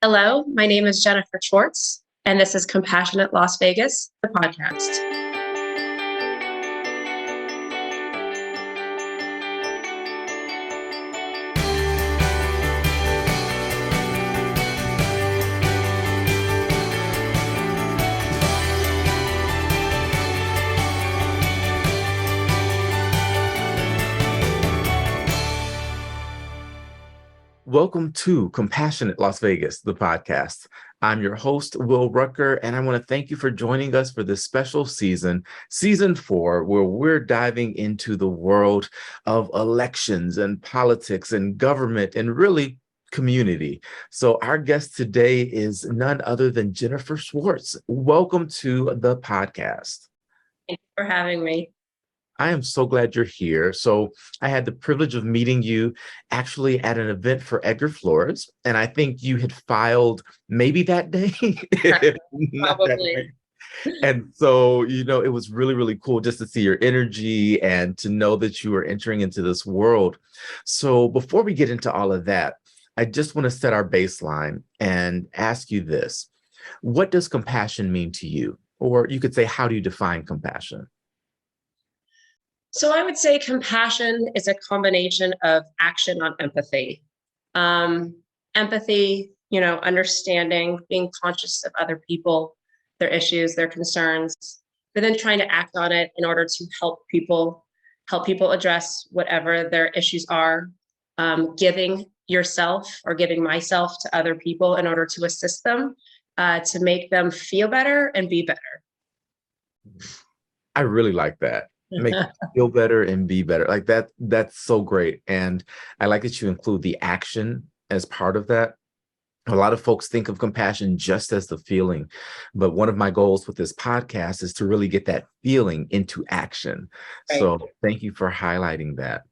Hello, my name is Jennifer Schwartz, and this is Compassionate Las Vegas, the podcast. Welcome to Compassionate Las Vegas, the podcast. I'm your host, Will Rucker, and I want to thank you for joining us for this special season 4, where we're diving into the world of elections and politics and government and really community. So our guest today is none other than Jennifer Schwartz. Welcome to the podcast. Thank you for having me. I am so glad you're here. So I had the privilege of meeting you actually at an event for Edgar Flores, and I think you had filed maybe that day. Not that Probably. day. And so, it was really, really cool just to see your energy and to know that you were entering into this world. So before we get into all of that, I just want to set our baseline and ask you this. What does compassion mean to you? Or you could say, how do you define compassion? So I would say compassion is a combination of action on empathy. Empathy, understanding, being conscious of other people, their issues, their concerns, but then trying to act on it in order to help people address whatever their issues are, giving yourself or giving myself to other people in order to assist them, to make them feel better and be better. I really like that. Make you feel better and be better. Like that's so great. And I like that you include the action as part of that. A lot of folks think of compassion just as the feeling, but one of my goals with this podcast is to really get that feeling into action. Right. So thank you for highlighting that.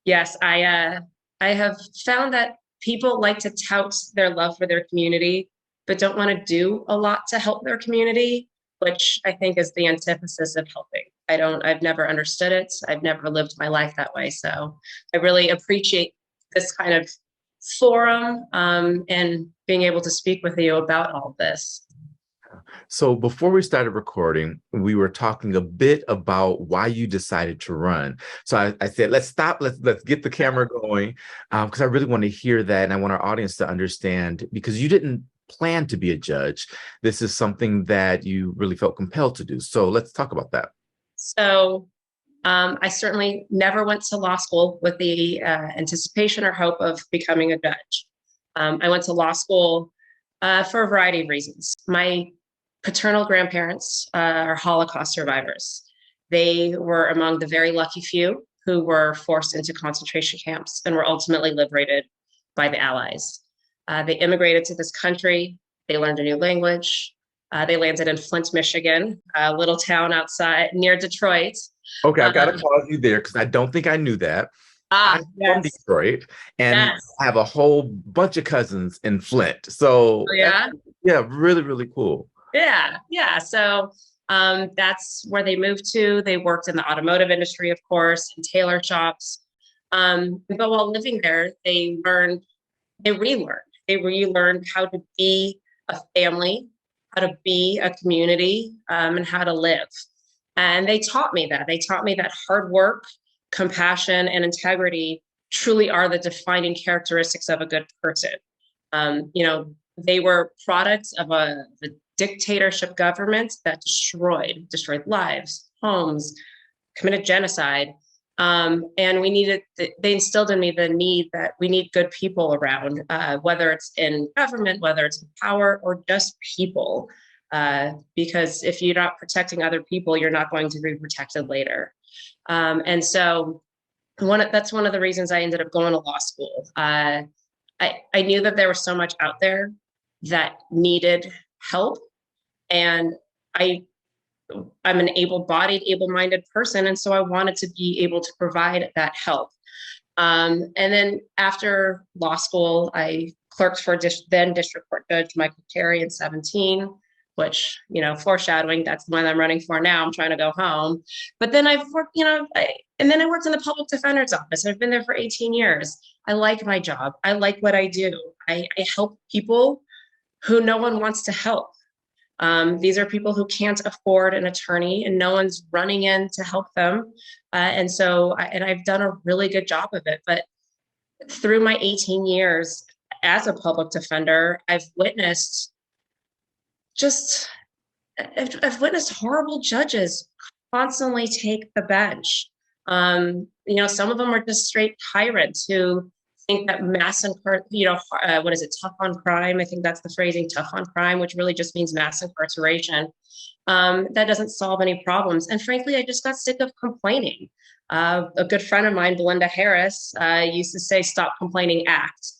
Yes, I have found that people like to tout their love for their community, but don't want to do a lot to help their community, which I think is the antithesis of helping. I've never understood it. I've never lived my life that way. So I really appreciate this kind of forum and being able to speak with you about all of this. So before we started recording, we were talking a bit about why you decided to run. So I said, let's stop. Let's get the camera going because I really want to hear that. And I want our audience to understand, because you didn't plan to be a judge. This is something that you really felt compelled to do. So let's talk about that. So I certainly never went to law school with the anticipation or hope of becoming a judge. I went to law school for a variety of reasons. My paternal grandparents are Holocaust survivors. They were among the very lucky few who were forced into concentration camps and were ultimately liberated by the Allies. They immigrated to this country. They learned a new language. They landed in Flint, Michigan, a little town outside near Detroit. Okay, I've got to pause you there because I don't think I knew that. I'm from Detroit, and I have a whole bunch of cousins in Flint. So yeah, really, really cool. Yeah. So that's where they moved to. They worked in the automotive industry, of course, in tailor shops. But while living there, they relearned how to be a family, how to be a community, and how to live. And they taught me that. They taught me that hard work, compassion, and integrity truly are the defining characteristics of a good person. They were products of a dictatorship government that destroyed lives, homes, committed genocide. And they instilled in me the need that we need good people around, whether it's in government, whether it's in power, or just people. Because if you're not protecting other people, you're not going to be protected later. And so that's one of the reasons I ended up going to law school. I knew that there was so much out there that needed help. And I'm an able-bodied, able-minded person. And so I wanted to be able to provide that help. And then after law school, I clerked for then District Court Judge Michael Terry in 2017. which, foreshadowing, that's the one I'm running for now. I'm trying to go home. But then I've worked, and then I worked in the public defender's office. I've been there for 18 years. I like my job. I like what I do. I help people who no one wants to help. These are people who can't afford an attorney and no one's running in to help them. And I've done a really good job of it. But through my 18 years as a public defender, I've witnessed horrible judges constantly take the bench. Some of them are just straight tyrants who think that tough on crime. I think that's the phrasing, tough on crime, which really just means mass incarceration. That doesn't solve any problems. And frankly, I just got sick of complaining. A good friend of mine, Belinda Harris, used to say, "Stop complaining, act."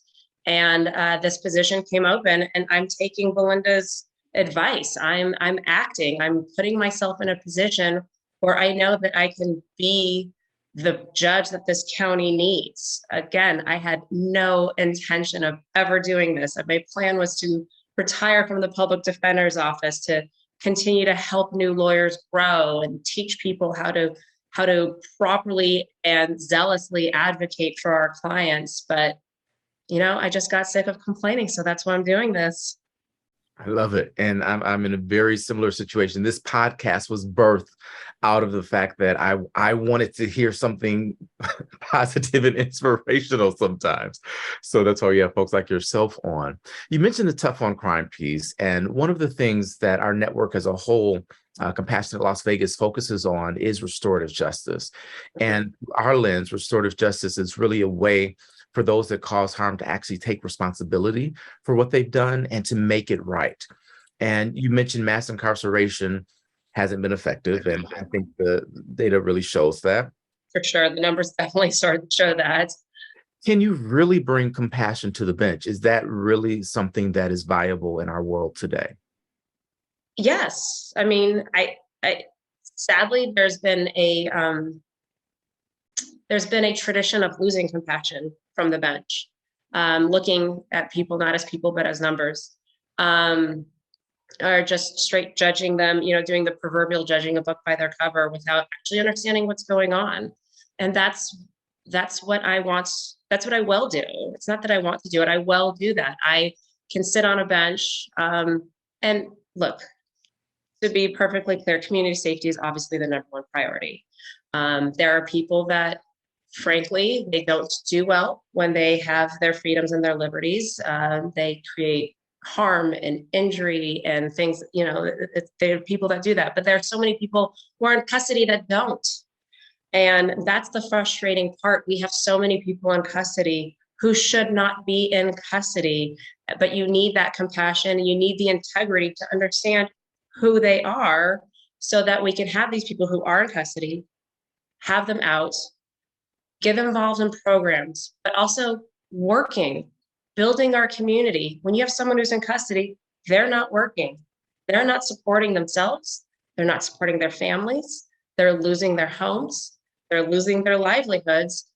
And this position came open, and I'm taking Belinda's advice. I'm acting. I'm putting myself in a position where I know that I can be the judge that this county needs. Again, I had no intention of ever doing this. My plan was to retire from the public defender's office, to continue to help new lawyers grow and teach people how to properly and zealously advocate for our clients. But, I just got sick of complaining. So that's why I'm doing this. I love it. And I'm in a very similar situation. This podcast was birthed out of the fact that I wanted to hear something positive and inspirational sometimes. So that's why you have folks like yourself on. You mentioned the tough on crime piece. And one of the things that our network as a whole, Compassionate Las Vegas, focuses on is restorative justice. And our lens, restorative justice, is really a way for those that cause harm to actually take responsibility for what they've done and to make it right. And you mentioned mass incarceration hasn't been effective, and I think the data really shows that. For sure, the numbers definitely start to show that. Can you really bring compassion to the bench? Is that really something that is viable in our world today? Yes. I mean, I sadly, there's been a tradition of losing compassion from the bench, looking at people not as people, but as numbers, or just straight judging them, doing the proverbial judging a book by their cover without actually understanding what's going on. And that's what I want. That's what I will do. It's not that I want to do it. I will do that. I can sit on a bench. And look, to be perfectly clear, community safety is obviously the number one priority. There are people that, frankly, they don't do well when they have their freedoms and their liberties. They create harm and injury and things, there are people that do that. But there are so many people who are in custody that don't. And that's the frustrating part. We have so many people in custody who should not be in custody, but you need that compassion. You need the integrity to understand who they are so that we can have these people who are in custody, have them out, get involved in programs, but also working, building our community. When you have someone who's in custody, they're not working. They're not supporting themselves. They're not supporting their families. They're losing their homes. They're losing their livelihoods.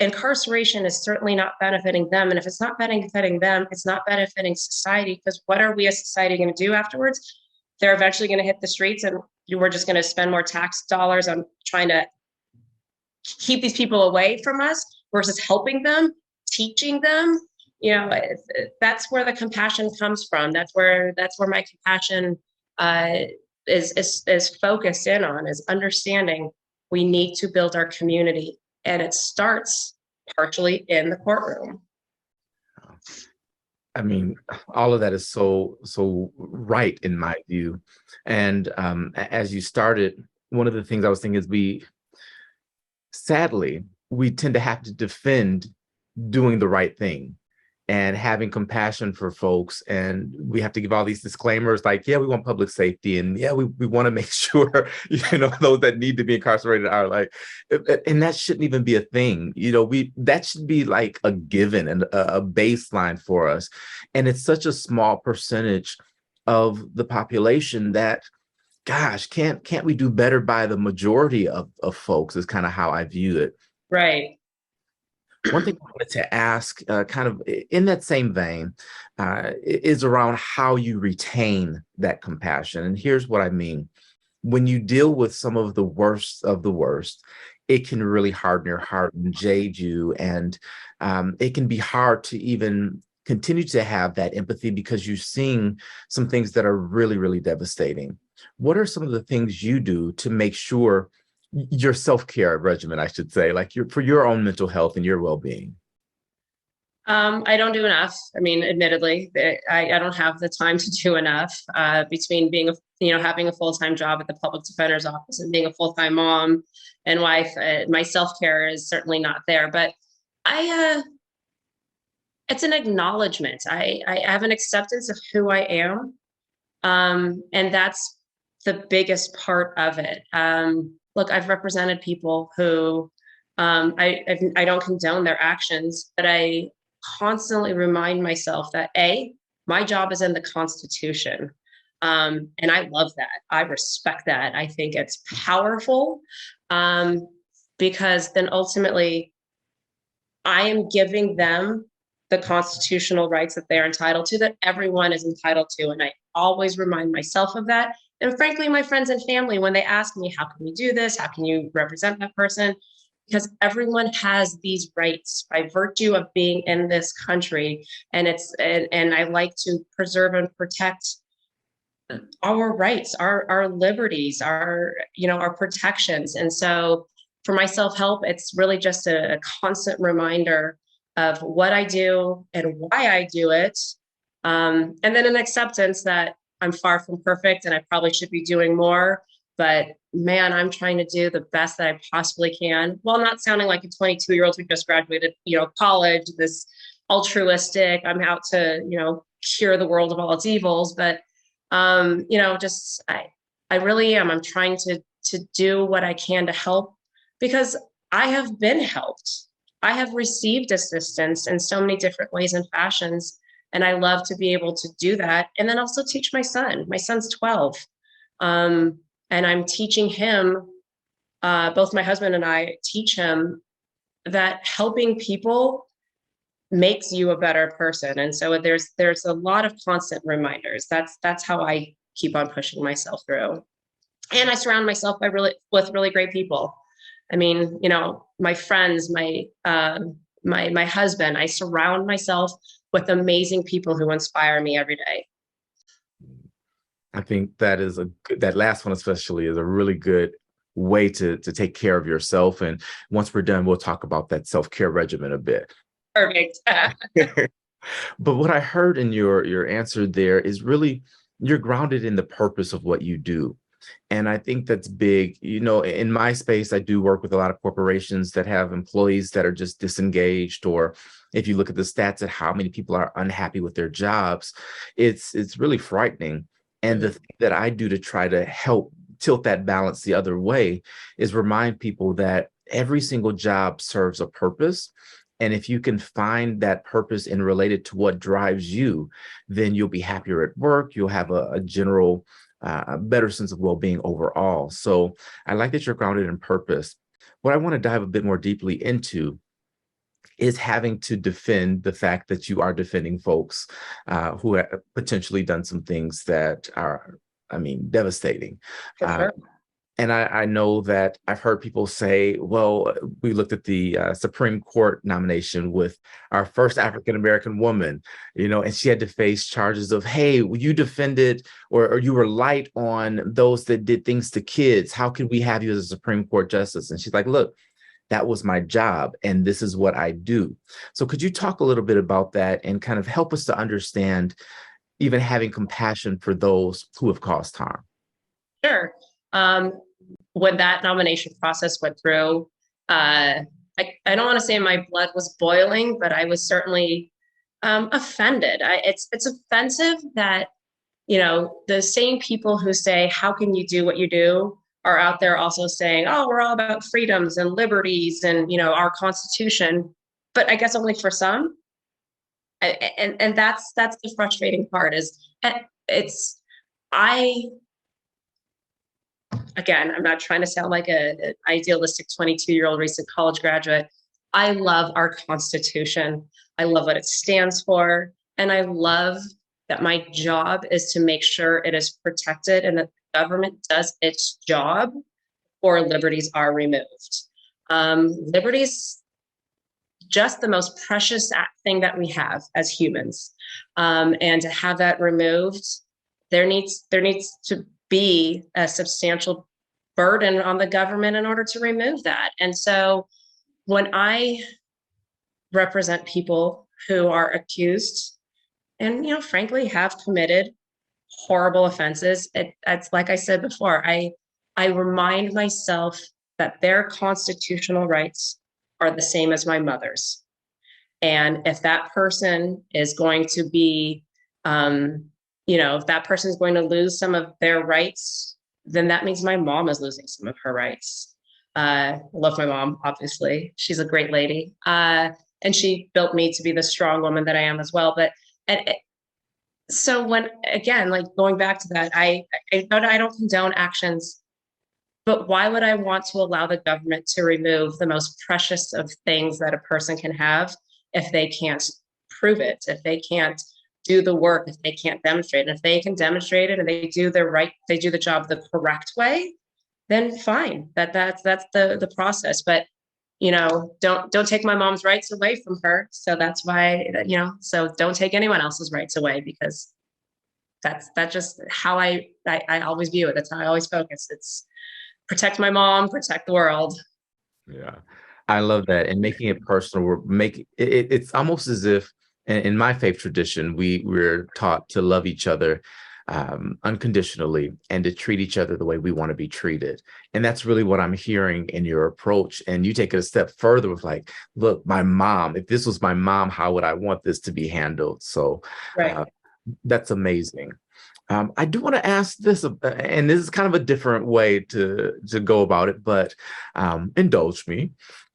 Incarceration is certainly not benefiting them. And if it's not benefiting them, it's not benefiting society, because what are we as society going to do afterwards? They're eventually going to hit the streets, and we're just going to spend more tax dollars on trying to keep these people away from us versus helping them, teaching them. That's where the compassion comes from. That's where my compassion is focused in on, is understanding we need to build our community, and it starts partially in the courtroom. I mean, all of that is so right in my view. And as you started, one of the things I was thinking is sadly, we tend to have to defend doing the right thing and having compassion for folks. And we have to give all these disclaimers like, yeah, we want public safety. And yeah, we want to make sure, those that need to be incarcerated are like, and that shouldn't even be a thing. That should be like a given and a baseline for us. And it's such a small percentage of the population that, gosh, can't we do better by the majority of folks is kind of how I view it. Right. One thing I wanted to ask, kind of in that same vein, is around how you retain that compassion. And here's what I mean. When you deal with some of the worst, it can really harden your heart and jade you. And it can be hard to even continue to have that empathy because you're seeing some things that are really, really devastating. What are some of the things you do to make sure your self-care regimen, I should say, like for your own mental health and your well-being? I don't do enough. I mean, admittedly, I don't have the time to do enough between being having a full-time job at the public defender's office and being a full-time mom and wife. My self-care is certainly not there, but I, it's an acknowledgement. I have an acceptance of who I am. And that's the biggest part of it. Look, I've represented people who I don't condone their actions, but I constantly remind myself that my job is in the Constitution. And I love that. I respect that. I think it's powerful because then ultimately I am giving them the constitutional rights that they're entitled to, that everyone is entitled to. And I always remind myself of that. And frankly, my friends and family, when they ask me, how can you do this? How can you represent that person? Because everyone has these rights by virtue of being in this country. And and I like to preserve and protect our rights, our liberties, our protections. And so for my self-help, it's really just a constant reminder of what I do and why I do it. And then an acceptance that I'm far from perfect and I probably should be doing more, but man, I'm trying to do the best that I possibly can, while not sounding like a 22-year-old who just graduated, college, this altruistic, I'm out to, cure the world of all its evils. But, just, I really am. I'm trying to do what I can to help, because I have been helped. I have received assistance in so many different ways and fashions. And I love to be able to do that. And then also teach my son. My son's 12. And I'm teaching him, both my husband and I teach him that helping people makes you a better person. And so there's a lot of constant reminders. That's how I keep on pushing myself through. And I surround myself with really great people. I mean, my friends, my husband, I surround myself with amazing people who inspire me every day. I think that last one especially is a really good way to take care of yourself. And once we're done, we'll talk about that self-care regimen a bit. Perfect. But what I heard in your answer there is really you're grounded in the purpose of what you do. And I think that's big. In my space, I do work with a lot of corporations that have employees that are just disengaged, or if you look at the stats at how many people are unhappy with their jobs, it's really frightening. And the thing that I do to try to help tilt that balance the other way is remind people that every single job serves a purpose. And if you can find that purpose and relate it to what drives you, then you'll be happier at work. You'll have a general, a better sense of well-being overall. So I like that you're grounded in purpose. What I want to dive a bit more deeply into is having to defend the fact that you are defending folks who have potentially done some things that are, devastating. For sure. And I know that I've heard people say, well, we looked at the Supreme Court nomination with our first African-American woman, and she had to face charges of, hey, you defended or you were light on those that did things to kids. How could we have you as a Supreme Court justice? And she's like, look, that was my job and this is what I do. So could you talk a little bit about that and kind of help us to understand even having compassion for those who have caused harm? Sure. When that nomination process went through, I don't want to say my blood was boiling, but I was certainly offended. It's offensive that, the same people who say, how can you do what you do, are out there also saying, oh, we're all about freedoms and liberties and, our Constitution, but I guess only for some. And that's the frustrating part again, I'm not trying to sound like an idealistic 22-year-old recent college graduate, I love our Constitution. I love what it stands for. And I love that my job is to make sure it is protected and that the government does its job or liberties are removed. Liberties just the most precious thing that we have as humans. And to have that removed, there needs to be a substantial burden on the government in order to remove that. And so when I represent people who are accused and, frankly, have committed horrible offenses, it's like I said before, I remind myself that their constitutional rights are the same as my mother's. And if that person is going to be, if that person is going to lose some of their rights, then that means my mom is losing some of her rights. I love my mom, obviously. She's a great lady. And she built me to be the strong woman that I am as well. So when, again, like going back to that, I don't condone actions, but why would I want to allow the government to remove the most precious of things that a person can have if they can't prove it, if they can't do the work, if they can't demonstrate it? If they can demonstrate it and they do the job the correct way, then fine. That's the process. But don't take my mom's rights away from her. So that's why, so don't take anyone else's rights away, because that's just how I always view it. That's how I always focus. It's protect my mom, protect the world. Yeah, I love that. And making it personal, it's almost as if in my faith tradition, we're taught to love each other unconditionally and to treat each other the way we want to be treated. And that's really what I'm hearing in your approach. And you take it a step further with like, look, my mom, if this was my mom, how would I want this to be handled? So Right. That's amazing. I do want to ask this, and this is kind of a different way to go about it, but indulge me.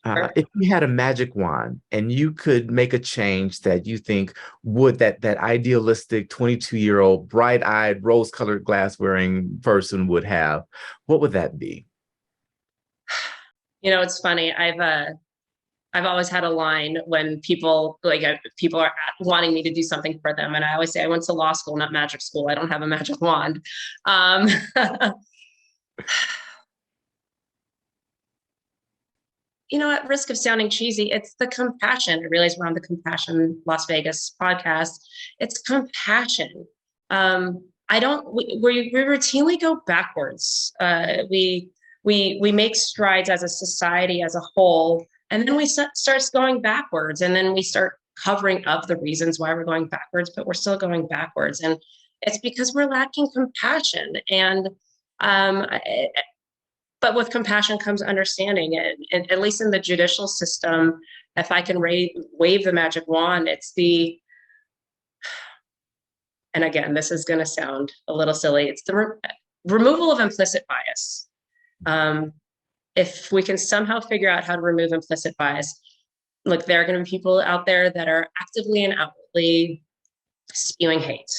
Sure. If you had a magic wand and you could make a change that you think would that idealistic 22-year-old, bright-eyed, rose-colored glass-wearing person would have, what would that be? It's funny. I've always had a line when people are wanting me to do something for them, and I always say I went to law school, not magic school. I don't have a magic wand. Um, at risk of sounding cheesy, it's the compassion. I realize we're on the Compassion Las Vegas podcast. It's compassion. I don't. We routinely go backwards. We make strides as a society as a whole, and then we starts going backwards, and then we start covering up the reasons why we're going backwards, but we're still going backwards, and it's because we're lacking compassion. And but with compassion comes understanding. And at least in the judicial system, if I can wave the magic wand, and again, this is going to sound a little silly, it's the removal of implicit bias. If we can somehow figure out how to remove implicit bias, look, there are going to be people out there that are actively and outwardly spewing hate.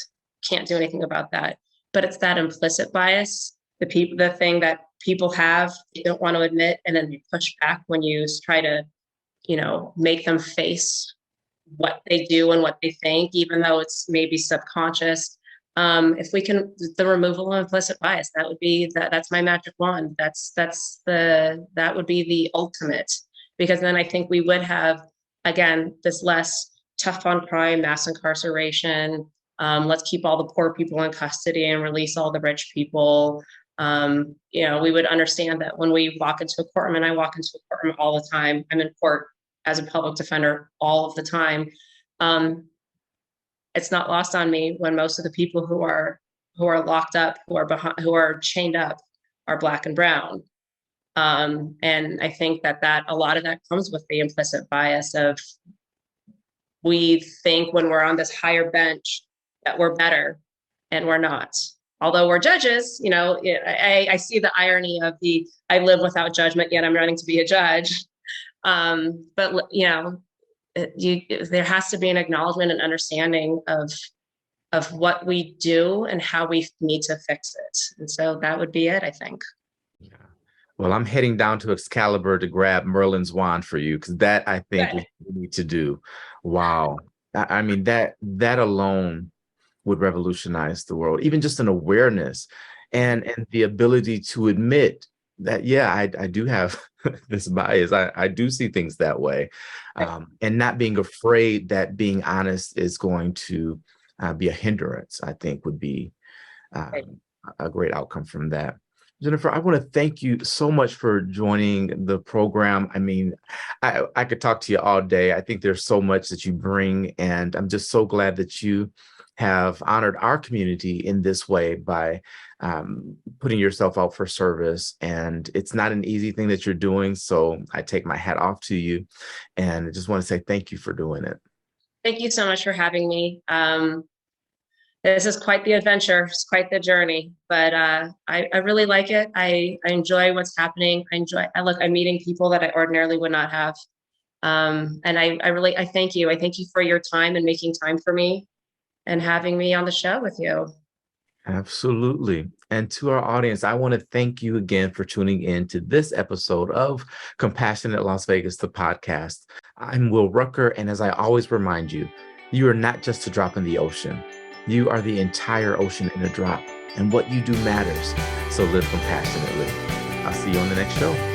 Can't do anything about that. But it's that implicit bias, the thing that people have, they don't want to admit, and then they push back when you try to, make them face what they do and what they think, even though it's maybe subconscious. If we can, the removal of implicit bias, that would be that's my magic wand. That would be the ultimate, because then I think we would have, again, this less tough on crime, mass incarceration. Let's keep all the poor people in custody and release all the rich people. We would understand that when we walk into a courtroom, and I walk into a courtroom all the time, I'm in court as a public defender all of the time. It's not lost on me when most of the people who are locked up, who are chained up, are Black and brown. And I think that a lot of that comes with the implicit bias of, we think when we're on this higher bench that we're better, and we're not. Although we're judges, I see the irony of I live without judgment, yet I'm running to be a judge. But there has to be an acknowledgement and understanding of what we do and how we need to fix it. And so that would be it, I think. Yeah. Well, I'm heading down to Excalibur to grab Merlin's wand for you because that I think is Okay. what we need to do. Wow. I mean, that alone would revolutionize the world, even just an awareness and the ability to admit that, yeah, I do have this bias. I do see things that way. And not being afraid that being honest is going to be a hindrance, I think would be Right. a great outcome from that. Jennifer, I want to thank you so much for joining the program. I mean, I could talk to you all day. I think there's so much that you bring, and I'm just so glad that you have honored our community in this way by putting yourself out for service. And it's not an easy thing that you're doing. So I take my hat off to you, and I just want to say thank you for doing it. Thank you so much for having me. This is quite the adventure. It's quite the journey, but I really like it. I enjoy what's happening. I'm meeting people that I ordinarily would not have. And I thank you. I thank you for your time and making time for me and having me on the show with you. Absolutely. And to our audience, I want to thank you again for tuning in to this episode of Compassionate Las Vegas, the podcast. I'm Will Rucker, and as I always remind you, you are not just a drop in the ocean. You are the entire ocean in a drop, and what you do matters. So live compassionately. I'll see you on the next show.